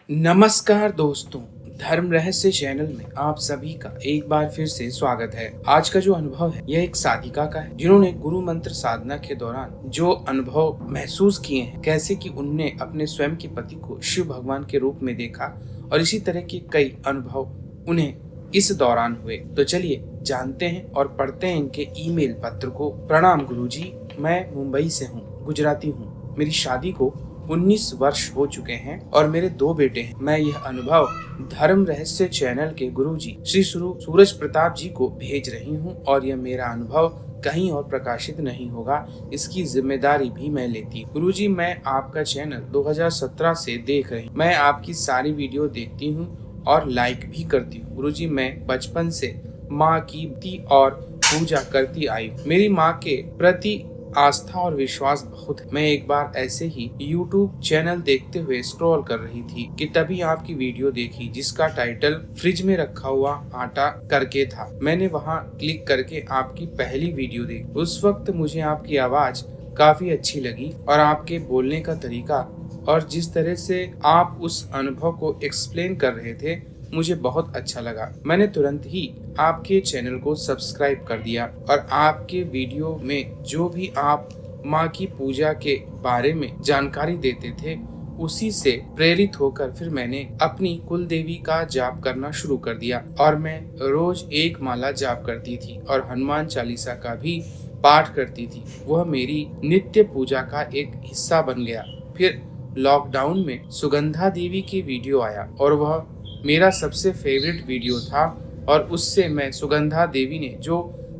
नमस्कार दोस्तों, धर्म रहस्य चैनल में आप सभी का एक बार फिर से स्वागत है। आज का जो अनुभव है यह एक साधिका का है जिन्होंने गुरु मंत्र साधना के दौरान जो अनुभव महसूस किए हैं, कैसे कि उनने अपने स्वयं के पति को शिव भगवान के रूप में देखा और इसी तरह के कई अनुभव उन्हें इस दौरान हुए। तो चलिए जानते हैं और पढ़ते हैं इनके ईमेल पत्र को। प्रणाम गुरुजी, मैं मुंबई से हूँ, गुजराती हूँ। मेरी शादी को 19 वर्ष हो चुके हैं और मेरे 2 बेटे हैं। मैं यह अनुभव धर्म रहस्य चैनल के गुरुजी श्री सूरज प्रताप जी को भेज रही हूँ और यह मेरा अनुभव कहीं और प्रकाशित नहीं होगा, इसकी जिम्मेदारी भी मैं लेती हूँ। गुरुजी, मैं आपका चैनल 2017 से देख रही हूँ। मैं आपकी सारी वीडियो देखती हूँ और लाइक भी करती हूँ। गुरुजी, मैं बचपन से माँ की भक्ति और पूजा करती आई हूँ। मेरी माँ के प्रति आस्था और विश्वास बहुत है। मैं एक बार ऐसे ही YouTube चैनल देखते हुए स्क्रॉल कर रही थी कि तभी आपकी वीडियो देखी जिसका टाइटल फ्रिज में रखा हुआ आटा करके था। मैंने वहां क्लिक करके आपकी पहली वीडियो देखी। उस वक्त मुझे आपकी आवाज काफी अच्छी लगी और आपके बोलने का तरीका और जिस तरह से आप उस अनुभव को एक्सप्लेन कर रहे थे मुझे बहुत अच्छा लगा। मैंने तुरंत ही आपके चैनल को सब्सक्राइब कर दिया और आपके वीडियो में जो भी आप माँ की पूजा के बारे में जानकारी देते थे उसी से प्रेरित होकर फिर मैंने अपनी कुल देवी का जाप करना शुरू कर दिया और मैं रोज एक माला जाप करती थी और हनुमान चालीसा का भी पाठ करती थी। वह मेरी नित्य पूजा का एक हिस्सा बन गया। फिर लॉकडाउन में सुगंधा देवी की वीडियो आया और वह मेरा सबसे फेवरेट वीडियो था और उससे मैं सुगंधा देवी ने जो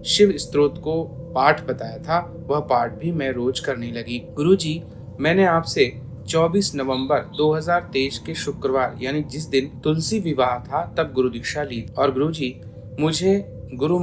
शिव स्तोत्र को पाठ बताया था वह पाठ भी मैं रोज करने लगी। गुरुजी, मैंने आपसे 24 नवंबर 2023 के शुक्रवार यानी जिस दिन तुलसी विवाह था तब गुरु दीक्षा ली और गुरुजी मुझे गुरु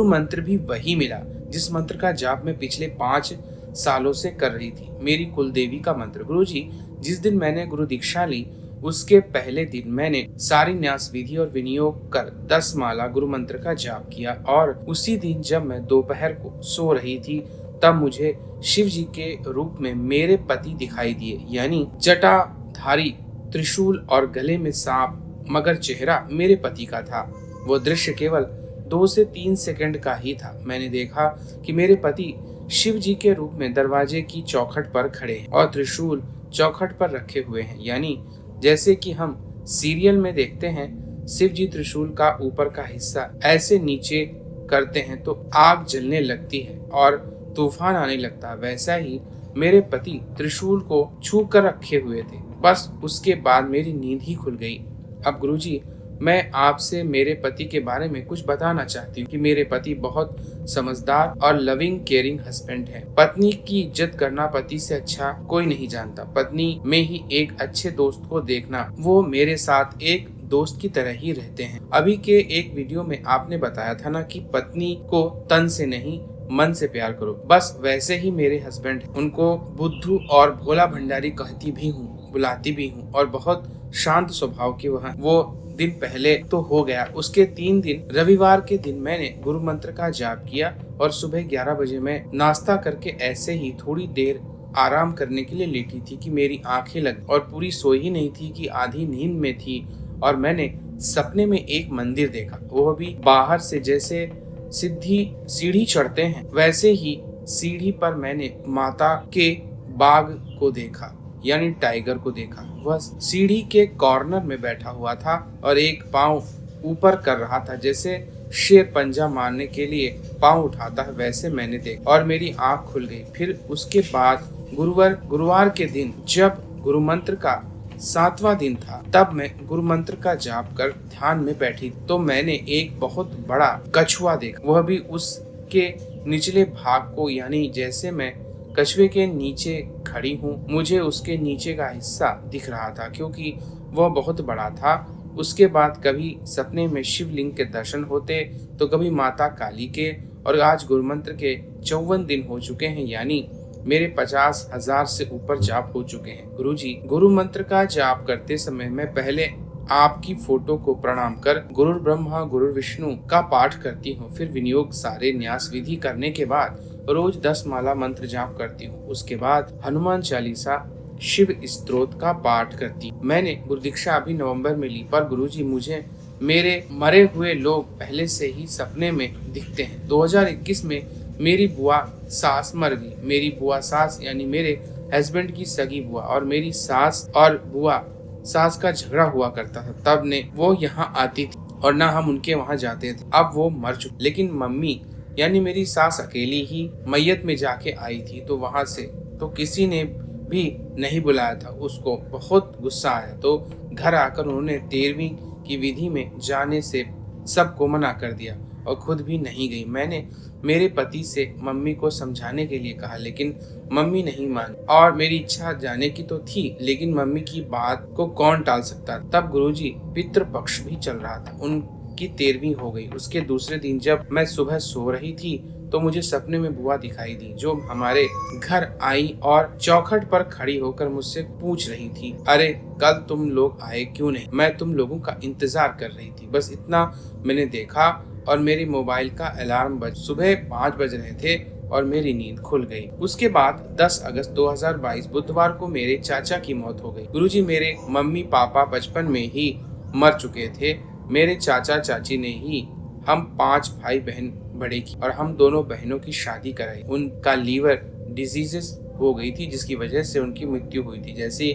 मंत्र भी वही मिला जिस मंत्र का जाप मैं पिछले 5 सालों से कर रही थी, मेरी कुल देवी का मंत्र। गुरुजी, जिस दिन मैंने गुरु दीक्षा ली उसके पहले दिन मैंने सारी न्यास विधि और विनियोग कर 10 माला गुरु मंत्र का जाप किया और उसी दिन जब मैं दोपहर को सो रही थी तब मुझे शिव जी के रूप में मेरे पति दिखाई दिए, यानी जटाधारी, त्रिशूल और गले में सांप मगर चेहरा मेरे पति का था। वो दृश्य केवल 2 से 3 सेकंड का ही था। मैंने देखा कि मेरे पति शिव जी के रूप में दरवाजे की चौखट पर खड़े हैं और त्रिशूल चौखट पर रखे हुए हैं, यानी जैसे कि हम सीरियल में देखते हैं शिव जी त्रिशूल का ऊपर का हिस्सा ऐसे नीचे करते हैं तो आग जलने लगती है और तूफान आने लगता है, वैसा ही मेरे पति त्रिशूल को छू कर रखे हुए थे। बस उसके बाद मेरी नींद ही खुल गई। अब गुरुजी, मैं आपसे मेरे पति के बारे में कुछ बताना चाहती हूँ कि मेरे पति बहुत समझदार और लविंग केयरिंग हस्बैंड है। पत्नी की इज्जत करना पति से अच्छा कोई नहीं जानता। पत्नी में ही एक अच्छे दोस्त को देखना, वो मेरे साथ एक दोस्त की तरह ही रहते हैं। अभी के एक वीडियो में आपने बताया था ना कि पत्नी को तन से नहीं मन से प्यार करो, बस वैसे ही मेरे हस्बैंड, उनको बुद्धू और भोला भंडारी कहती भी हूँ, बुलाती भी हूँ और बहुत शांत स्वभाव के वहाँ। वो दिन पहले तो हो गया, उसके 3 दिन रविवार के दिन मैंने गुरु मंत्र का जाप किया और सुबह 11 बजे मैं नाश्ता करके ऐसे ही थोड़ी देर आराम करने के लिए लेटी थी कि मेरी आंखें लग और पूरी सोई ही नहीं थी कि आधी नींद में थी और मैंने सपने में एक मंदिर देखा। वह भी बाहर से जैसे सीधी सीढ़ी चढ़ते हैं वैसे ही सीढ़ी पर मैंने माता के बाघ को देखा, यानी टाइगर को देखा। वह सीढ़ी के कॉर्नर में बैठा हुआ था और एक पाँव ऊपर कर रहा था, जैसे शेर पंजा मारने के लिए पाँव उठाता है वैसे मैंने देखा और मेरी आंख खुल गई। फिर उसके बाद गुरुवार के दिन जब गुरु मंत्र का 7वां दिन था तब मैं गुरु मंत्र का जाप कर ध्यान में बैठी तो मैंने एक बहुत बड़ा कछुआ देखा। वह भी उसके निचले भाग को, यानी जैसे मैं कछुए के नीचे खड़ी हूँ मुझे उसके नीचे का हिस्सा दिख रहा था क्योंकि वह बहुत बड़ा था। उसके बाद कभी सपने में शिवलिंग के दर्शन होते तो कभी माता काली के और आज गुरु मंत्र के 54 दिन हो चुके हैं, यानी मेरे 50,000 से ऊपर जाप हो चुके हैं। गुरुजी, गुरु मंत्र का जाप करते समय मैं पहले आपकी फोटो को प्रणाम कर गुरु ब्रह्मा गुरु विष्णु का पाठ करती हूँ। फिर विनियोग सारे न्यास विधि करने के बाद रोज 10 माला मंत्र जाप करती हूँ। उसके बाद हनुमान चालीसा शिव स्तोत्र का पाठ करती। मैंने गुरु दीक्षा अभी नवंबर में ली, पर गुरुजी मुझे मेरे मरे हुए लोग पहले से ही सपने में दिखते हैं। 2021 में मेरी बुआ सास मर गई। मेरी बुआ सास यानी मेरे हस्बैंड की सगी बुआ और मेरी सास और बुआ सास का झगड़ा हुआ करता था। तब ने वो यहाँ आती थी और ना हम उनके वहाँ जाते थे। अब वो मर चुकी, लेकिन मम्मी यानी मेरी सास अकेली ही मैयत में जाके आई थी, तो वहाँ से तो किसी ने भी नहीं बुलाया था। उसको बहुत गुस्सा आया, तो घर आकर उन्होंने 13वीं की विधि में जाने से सबको मना कर दिया और खुद भी नहीं गई। मैंने मेरे पति से मम्मी को समझाने के लिए कहा, लेकिन मम्मी नहीं मानी और मेरी इच्छा जाने की तो थी, लेकिन मम्मी की बात को कौन टाल सकता। तब गुरुजी पितृपक्ष भी चल रहा था, उनकी 13वीं हो गई। उसके दूसरे दिन जब मैं सुबह सो रही थी तो मुझे सपने में बुआ दिखाई दी, जो हमारे घर आई और चौखट पर खड़ी होकर मुझसे पूछ रही थी, अरे कल तुम लोग आए क्यों नहीं? मैं तुम लोगों का इंतजार कर रही थी। बस इतना मैंने देखा और मेरी मोबाइल का अलार्म सुबह 5 बज रहे थे और मेरी नींद खुल गई। उसके बाद 10 अगस्त 2022 बुधवार को मेरे चाचा की मौत हो गई। गुरुजी मेरे मम्मी पापा बचपन में ही मर चुके थे। मेरे चाचा चाची ने ही हम 5 भाई बहन बड़े की और हम दोनों बहनों की शादी कराई। उनका लीवर डिजीजेस हो गई थी, जिसकी वजह से उनकी मृत्यु हुई थी। जैसे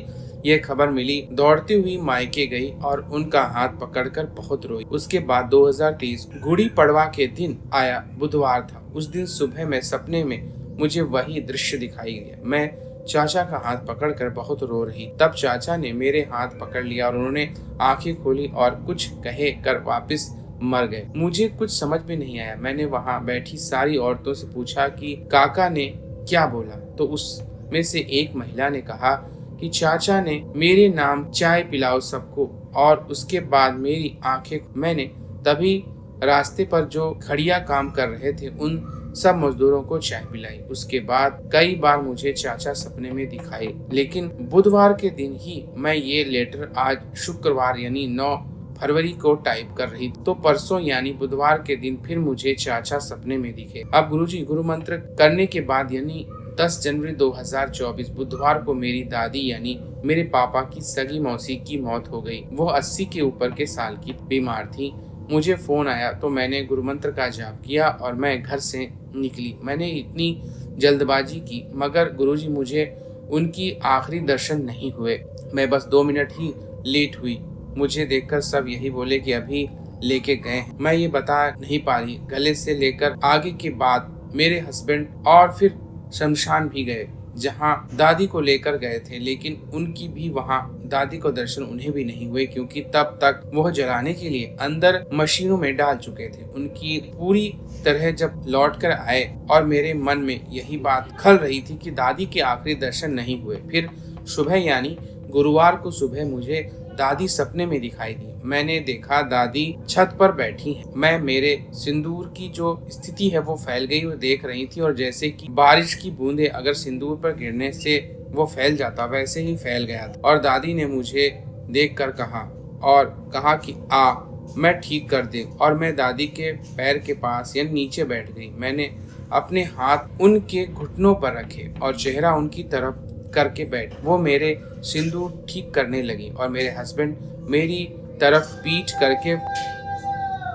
ये खबर मिली, दौड़ती हुई मायके गई और उनका हाथ पकड़कर बहुत रोई। उसके बाद 2023 गुड़ी पड़वा के दिन आया, बुधवार था। उस दिन सुबह में सपने में मुझे वही दृश्य दिखाई दिया। मैं चाचा का हाथ पकड़कर बहुत रो रही। तब चाचा ने मेरे हाथ पकड़ लिया और उन्होंने आंखें खोली और कुछ कहे कर वापस मर गए। मुझे कुछ समझ में नहीं आया। मैंने वहां बैठी सारी औरतों से पूछा कि काका ने क्या बोला, तो उसमें से एक महिला ने कहा कि चाचा ने मेरे नाम चाय पिलाओ सबको, और उसके बाद मेरी आंखें। मैंने तभी रास्ते पर जो खड़िया काम कर रहे थे उन सब मजदूरों को चाय पिलाई। उसके बाद कई बार मुझे चाचा सपने में दिखाए, लेकिन बुधवार के दिन ही मैं ये लेटर आज शुक्रवार यानी 9 फरवरी को टाइप कर रही, तो परसों यानी बुधवार के दिन फिर मुझे चाचा सपने में दिखे। अब गुरुजी गुरु मंत्र करने के बाद यानी 10 जनवरी 2024 बुधवार को मेरी दादी यानी मेरे पापा की सगी मौसी की मौत हो गई। वो 80 के ऊपर के साल की बीमार थी। मुझे फोन आया तो मैंने गुरु मंत्र का जाप किया और मैं घर से निकली। मैंने इतनी जल्दबाजी की, मगर गुरुजी मुझे उनकी आखिरी दर्शन नहीं हुए। मैं बस 2 मिनट ही लेट हुई। मुझे देखकर सब यही बोले कि अभी लेके गए हैं। मैं ये बता नहीं पा रही। गले से लेकर आगे के बाद मेरे हस्बैंड और फिर शमशान भी गए, जहां दादी को लेकर गए थे, लेकिन उनकी भी वहां दादी को दर्शन उन्हें भी नहीं हुए, क्योंकि तब तक वह जलाने के लिए अंदर मशीनों में डाल चुके थे। उनकी पूरी तरह जब लौट कर आए और मेरे मन में यही बात खल रही थी कि दादी के आखिरी दर्शन नहीं हुए। फिर सुबह यानी गुरुवार को सुबह मुझे दादी सपने में दिखाई दी। मैंने देखा दादी छत पर बैठी हैं। मैं मेरे सिंदूर की जो स्थिति है वो फैल गई वो देख रही थी, और जैसे कि बारिश की बूंदें अगर सिंदूर पर गिरने से वो फैल जाता, वैसे ही फैल गया था। और दादी ने मुझे देखकर कहा कि आ मैं ठीक कर दे, और मैं दादी के पैर के पास या नीचे बैठ गई। मैंने अपने हाथ उनके घुटनों पर रखे और चेहरा उनकी तरफ करके बैठ। वो मेरे सिंदूर ठीक करने लगी और मेरे हस्बैंड मेरी तरफ पीठ करके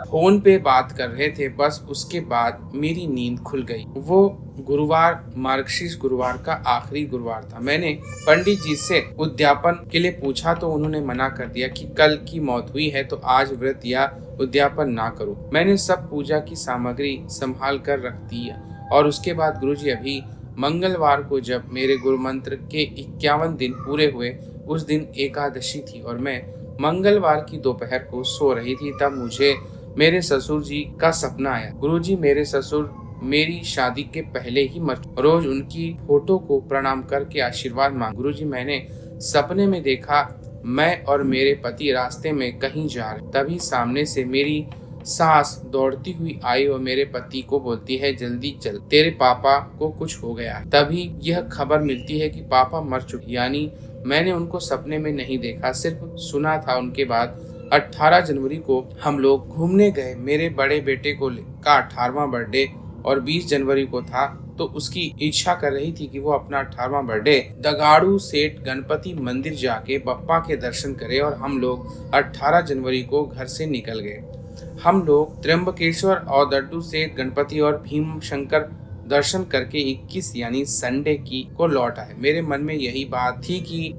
फोन पे बात कर रहे थे। बस उसके बाद मेरी नींद खुल गई। वो गुरुवार मार्गशीर्ष गुरुवार का आखिरी गुरुवार था। मैंने पंडित जी से उद्यापन के लिए पूछा तो उन्होंने मना कर दिया कि कल की मौत हुई है तो आज व्रत या उद्यापन ना करो। मैंने सब पूजा की सामग्री संभाल कर रख दी और उसके बाद गुरुजी अभी मंगलवार को जब मेरे गुरु मंत्र के 51 दिन पूरे हुए, उस दिन एकादशी थी और मैं मंगलवार की दोपहर को सो रही थी। तब मुझे मेरे ससुर जी का सपना आया। गुरुजी मेरे ससुर मेरी शादी के पहले ही मर चुके। रोज उनकी फोटो को प्रणाम करके आशीर्वाद मांग। गुरुजी मैंने सपने में देखा मैं और मेरे पति रास्ते में कहीं जा रहे, तभी सामने से मेरी सास दौड़ती हुई आई और मेरे पति को बोलती है जल्दी चल, तेरे पापा को कुछ हो गया है। तभी यह खबर मिलती है कि पापा मर चुके। यानी मैंने उनको सपने में नहीं देखा, सिर्फ सुना था। उनके बाद 18 जनवरी को हम लोग घूमने गए। मेरे बड़े बेटे का 18वां बर्थडे और 20 जनवरी को था तो उसकी इच्छा कर रही थी कि वो अपना 18वां बर्थडे दगाड़ू सेठ गणपति मंदिर जाके बप्पा के दर्शन करे और हम लोग 18 जनवरी को घर से निकल गए। हम लोग त्र्यंबकेश्वर और दड्डू सेठ गणपति और भीम शंकर दर्शन करके 21 यानी संडे की को लौट आए। मेरे मन में यही बात थी कि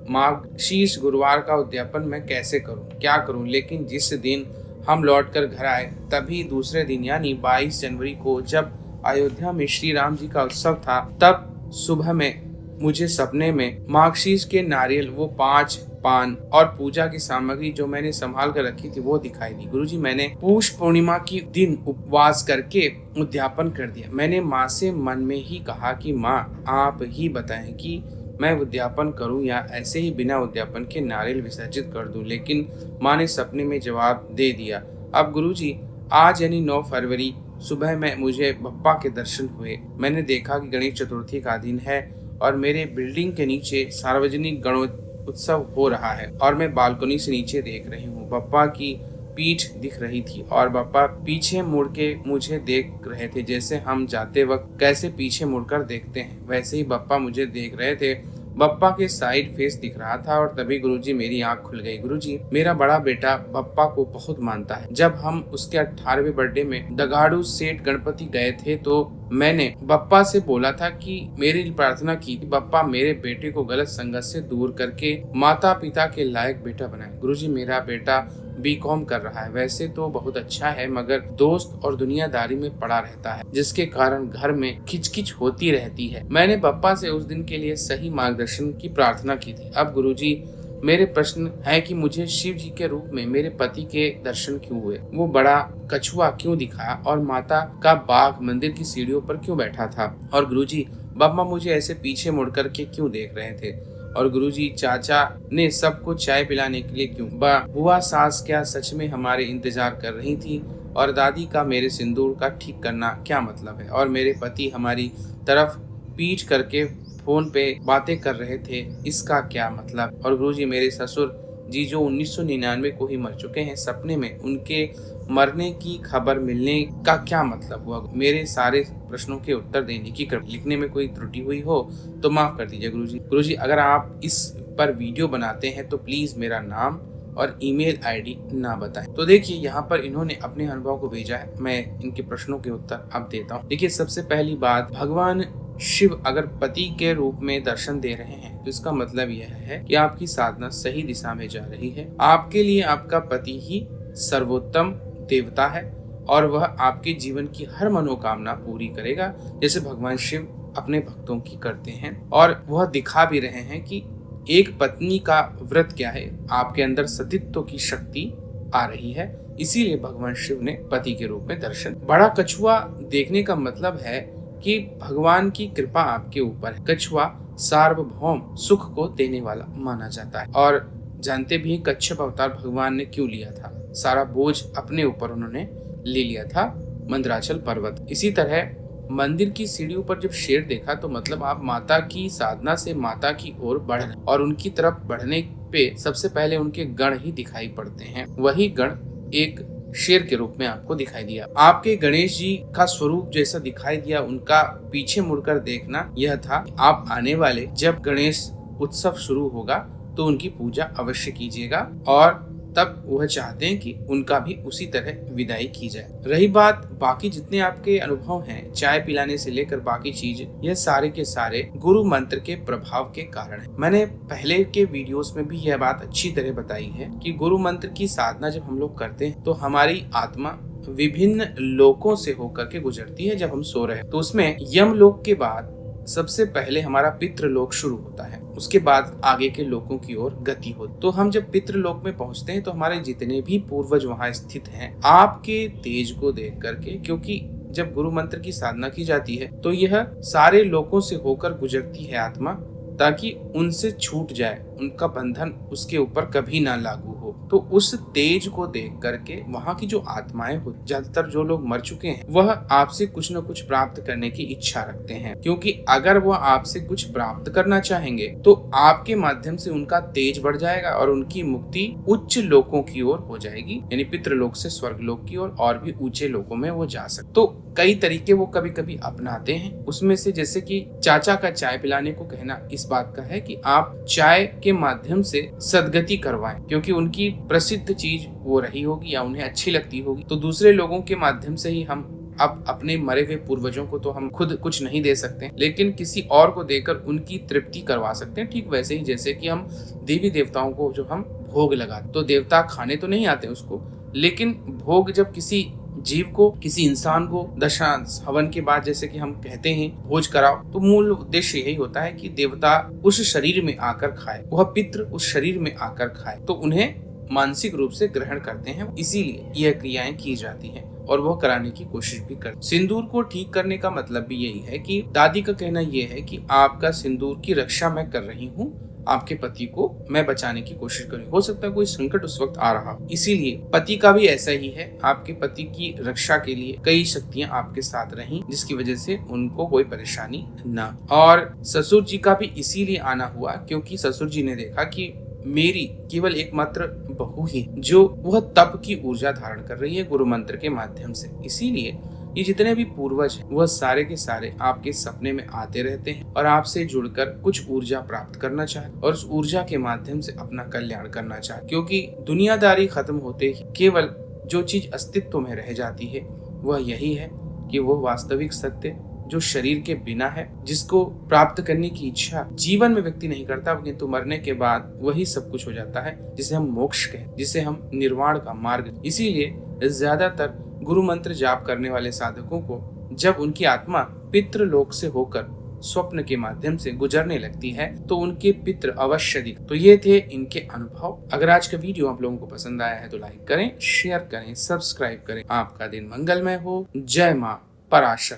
मार्गशीर्ष गुरुवार का उद्यापन मैं कैसे करूं, क्या करूं। लेकिन जिस दिन हम लौटकर घर आए तभी दूसरे दिन यानी 22 जनवरी को जब अयोध्या में श्री राम जी का उत्सव था, तब सुबह में मुझे सपने में मार्गशीर्ष के नारियल, वो 5 पान और पूजा की सामग्री जो मैंने संभाल कर रखी थी वो दिखाई दी। गुरुजी, मैंने पौष पूर्णिमा की दिन उपवास करके उद्यापन कर दिया। मैंने माँ से मन में ही कहा कि माँ आप ही बताएं कि मैं उद्यापन करूं या ऐसे ही बिना उद्यापन के नारियल विसर्जित कर दूं। लेकिन माँ ने सपने में जवाब दे दिया। अब गुरुजी, आज यानी 9 फरवरी सुबह में मुझे बप्पा के दर्शन हुए। मैंने देखा कि गणेश चतुर्थी का दिन है और मेरे बिल्डिंग के नीचे सार्वजनिक गणोत्सव हो रहा है और मैं बालकनी से नीचे देख रही हूँ। बप्पा की पीठ दिख रही थी और बप्पा पीछे मुड़ के मुझे देख रहे थे। जैसे हम जाते वक्त कैसे पीछे मुड़कर देखते हैं, वैसे ही बप्पा मुझे देख रहे थे। बप्पा के साइड फेस दिख रहा था और तभी गुरुजी मेरी आंख खुल गई। गुरुजी, मेरा बड़ा बेटा बप्पा को बहुत मानता है। जब हम उसके 18वें बर्थडे में दगाड़ू सेठ गणपति गए थे तो मैंने बप्पा से बोला था कि मेरी प्रार्थना की थी बप्पा मेरे बेटे को गलत संगत से दूर करके माता पिता के लायक बेटा बनाए। गुरुजी, मेरा बेटा बीकॉम कर रहा है। वैसे तो बहुत अच्छा है मगर दोस्त और दुनियादारी में पड़ा रहता है जिसके कारण घर में खिचखिच होती रहती है। मैंने बप्पा से उस दिन के लिए सही मार्गदर्शन की प्रार्थना की थी। अब गुरुजी, मेरे प्रश्न है कि मुझे शिव जी के रूप में मेरे पति के दर्शन क्यों हुए, वो बड़ा कछुआ क्यों दिखा और माता का बाघ मंदिर की सीढ़ियों पर क्यों बैठा था, और गुरुजी बप्पा मुझे ऐसे पीछे मुड़कर के क्यों देख रहे थे, और गुरुजी चाचा ने सबको चाय पिलाने के लिए क्यों, बुआ सास क्या सच में हमारे इंतजार कर रही थी, और दादी का मेरे सिंदूर का ठीक करना क्या मतलब है, और मेरे पति हमारी तरफ पीठ करके फोन पे बातें कर रहे थे, इसका क्या मतलब, और गुरुजी मेरे ससुर जी जो 1999 को ही मर चुके हैं, सपने में उनके मरने की खबर मिलने का क्या मतलब हुआ। मेरे सारे प्रश्नों के उत्तर देने की लिखने में कोई त्रुटि हुई हो तो माफ कर दीजिए गुरुजी। गुरुजी, अगर आप इस पर वीडियो बनाते हैं तो प्लीज मेरा नाम और ईमेल आईडी ना बताएं। तो देखिए यहाँ पर इन्होंने अपने अनुभव को भेजा है, मैं इनके प्रश्नों के उत्तर अब देता हूँ। देखिए, सबसे पहली बात, भगवान शिव अगर पति के रूप में दर्शन दे रहे हैं तो इसका मतलब यह है कि आपकी साधना सही दिशा में जा रही है। आपके लिए आपका पति ही सर्वोत्तम देवता है और वह आपके जीवन की हर मनोकामना पूरी करेगा, जैसे भगवान शिव अपने भक्तों की करते हैं। और वह दिखा भी रहे हैं कि एक पत्नी का व्रत क्या है, आपके अंदर सतीत्व की शक्ति आ रही है, इसीलिए भगवान शिव ने पति के रूप में दर्शन। बड़ा कछुआ देखने का मतलब है कि भगवान की कृपा आपके ऊपर है। कछुआ सार्वभौम सुख को देने वाला माना जाता है और जानते भी कच्छप अवतार भगवान ने क्यों लिया था, सारा बोझ अपने ऊपर उन्होंने ले लिया था, मंदराचल पर्वत। इसी तरह मंदिर की सीढ़ियों पर जब शेर देखा तो मतलब आप माता की साधना से माता की ओर बढ़ रहे, और उनकी तरफ बढ़ने पे सबसे पहले उनके गण ही दिखाई पड़ते हैं। वही गण एक शेर के रूप में आपको दिखाई दिया। आपके गणेश जी का स्वरूप जैसा दिखाई दिया, उनका पीछे मुड़कर देखना यह था, आप आने वाले जब गणेश उत्सव शुरू होगा तो उनकी पूजा अवश्य कीजिएगा, और तब वह चाहते हैं कि उनका भी उसी तरह विदाई की जाए। रही बात बाकी जितने आपके अनुभव हैं, चाय पिलाने से लेकर बाकी चीज, यह सारे के सारे गुरु मंत्र के प्रभाव के कारण है। मैंने पहले के वीडियोस में भी यह बात अच्छी तरह बताई है कि गुरु मंत्र की साधना जब हम लोग करते हैं तो हमारी आत्मा विभिन्न लोकों से होकर के गुजरती है। जब हम सो रहे हैं तो उसमें यम लोक के बाद सबसे पहले हमारा पितृलोक शुरू होता है, उसके बाद आगे के लोकों की ओर गति होती। तो हम जब पितृलोक में पहुंचते हैं तो हमारे जितने भी पूर्वज वहां स्थित हैं, आपके तेज को देख करके, क्योंकि जब गुरु मंत्र की साधना की जाती है तो यह सारे लोकों से होकर गुजरती है आत्मा, ताकि उनसे छूट जाए, उनका बंधन उसके ऊपर कभी ना लागू हो। तो उस तेज को देख करके वहाँ की जो आत्माएं हो, ज्यादातर जो लोग मर चुके हैं, वह आपसे कुछ न कुछ प्राप्त करने की इच्छा रखते हैं, क्योंकि अगर वह आपसे कुछ प्राप्त करना चाहेंगे तो आपके माध्यम से उनका तेज बढ़ जाएगा और उनकी मुक्ति उच्च लोकों की ओर हो जाएगी, यानी पितृलोक से स्वर्गलोक की ओर और भी ऊंचे लोकों में वो जा सकते। तो कई तरीके वो कभी कभी अपनाते हैं, उसमें से जैसे कि चाचा का चाय पिलाने को कहना इस बात का है कि आप चाय के माध्यम से सदगति करवाएं, क्योंकि उनकी प्रसिद्ध चीज वो रही होगी या उन्हें अच्छी लगती होगी। तो दूसरे लोगों के माध्यम से ही हम अब अपने मरे हुए पूर्वजों को तो हम खुद कुछ नहीं दे सकते, लेकिन किसी और को देकर उनकी तृप्ति करवा सकते हैं। ठीक वैसे ही जैसे कि हम देवी देवताओं को जो हम भोग लगाते, तो देवता खाने तो नहीं आते उसको, लेकिन भोग जब किसी जीव को, किसी इंसान को दशांश हवन के बाद जैसे कि हम कहते हैं भोज कराओ, तो मूल उद्देश्य यही होता है कि देवता उस शरीर में आकर खाए, वह पितृ उस शरीर में आकर खाए, तो उन्हें मानसिक रूप से ग्रहण करते हैं, इसीलिए यह क्रियाएं की जाती हैं और वह कराने की कोशिश भी करते। सिंदूर को ठीक करने का मतलब भी यही है कि दादी का कहना यह है कि आपका सिंदूर की रक्षा मैं कर रही हूँ, आपके पति को मैं बचाने की कोशिश करूँ। हो सकता है कोई संकट उस वक्त आ रहा, इसीलिए पति का भी ऐसा ही है, आपके पति की रक्षा के लिए कई शक्तियां आपके साथ रहीं, जिसकी वजह से उनको कोई परेशानी ना। और ससुर जी का भी इसीलिए आना हुआ क्योंकि ससुर जी ने देखा कि मेरी केवल एकमात्र बहू ही जो वह तप की ऊर्जा धारण कर रही है गुरु मंत्र के माध्यम से, इसीलिए ये जितने भी पूर्वज हैं वह सारे के सारे आपके सपने में आते रहते हैं और आपसे जुड़कर कुछ ऊर्जा प्राप्त करना चाहते और उस ऊर्जा के माध्यम से अपना कल्याण करना चाहते, क्योंकि दुनियादारी खत्म होते ही केवल जो चीज अस्तित्व में रह जाती है वह यही है कि वो वास्तविक सत्य जो शरीर के बिना है, जिसको प्राप्त करने की इच्छा जीवन में व्यक्ति नहीं करता, किंतु मरने के बाद वही सब कुछ हो जाता है, जिसे हम मोक्ष कहते, जिसे हम निर्वाण का मार्ग। इसीलिए ज्यादातर गुरु मंत्र जाप करने वाले साधकों को जब उनकी आत्मा पितृलोक से होकर स्वप्न के माध्यम से गुजरने लगती है तो उनके पितृ अवश्य दिख। तो ये थे इनके अनुभव। अगर आज का वीडियो आप लोगों को पसंद आया है तो लाइक करें, शेयर करें, सब्सक्राइब करें। आपका दिन मंगलमय हो। जय मां पराशक्ति।